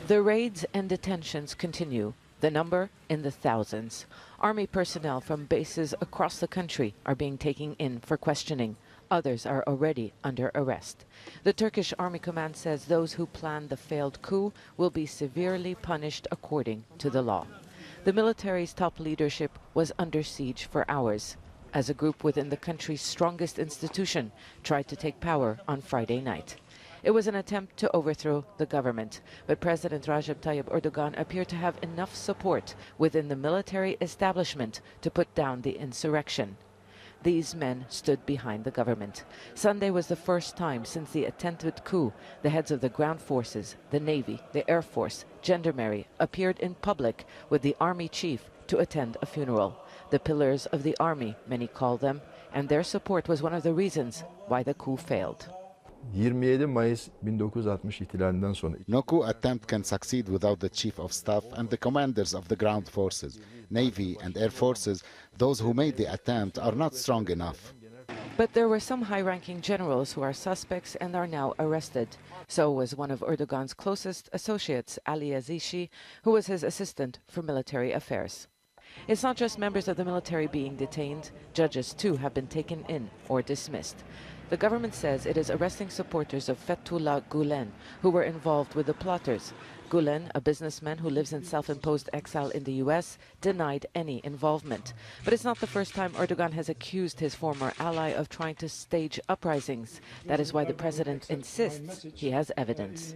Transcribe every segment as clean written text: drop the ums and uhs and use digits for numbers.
The raids and detentions continue, the number in the thousands. Army personnel from bases across the country are being taken in for questioning. Others are already under arrest. The Turkish Army Command says those who planned the failed coup will be severely punished according to the law. The military's top leadership was under siege for hours as a group within the country's strongest institution tried to take power on Friday night. It was an attempt to overthrow the government, but President Recep Tayyip Erdogan appeared to have enough support within the military establishment to put down the insurrection. These men stood behind the government. Sunday was the first time since the attempted coup the heads of the ground forces, the Navy, the Air Force, Gendarmerie appeared in public with the army chief to attend a funeral. The pillars of the army, many call them, and their support was one of the reasons why the coup failed. 27 Mayıs 1960 ihtilalinden sonra No coup attempt can succeed without the chief of staff and the commanders of the ground forces, Navy and Air Forces. Those who made the attempt are not strong enough. But there were some high-ranking generals who are suspects and are now arrested. So was one of Erdogan's closest associates, Ali Azizi, who was his assistant for military affairs. It's not just members of the military being detained. Judges, too, have been taken in or dismissed. The government says it is arresting supporters of Fethullah Gulen, who were involved with the plotters. Gulen, a businessman who lives in self-imposed exile in the U.S., denied any involvement. But it's not the first time Erdogan has accused his former ally of trying to stage uprisings. That is why the president insists he has evidence.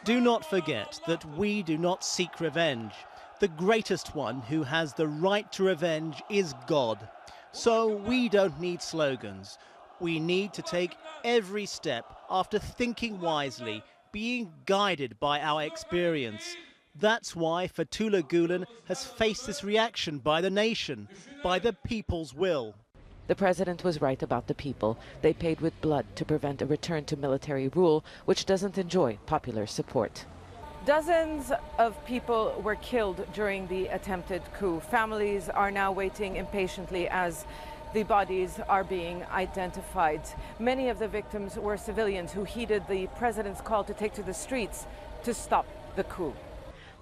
Do not forget that we do not seek revenge. The greatest one who has the right to revenge is God. So we don't need slogans. We need to take every step after thinking wisely, being guided by our experience. That's why Fethullah Gulen has faced this reaction by the nation, by the people's will. The president was right about the people. They paid with blood to prevent a return to military rule, which doesn't enjoy popular support. Dozens of people were killed during the attempted coup. Families are now waiting impatiently as the bodies are being identified. Many of the victims were civilians who heeded the president's call to take to the streets to stop the coup.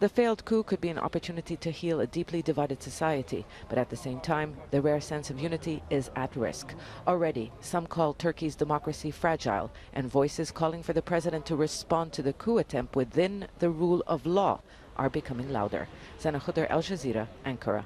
The failed coup could be an opportunity to heal a deeply divided society, but at the same time, the rare sense of unity is at risk. Already, some call Turkey's democracy fragile, and voices calling for the president to respond to the coup attempt within the rule of law are becoming louder. Zeina, Khodr, Jazeera, Ankara.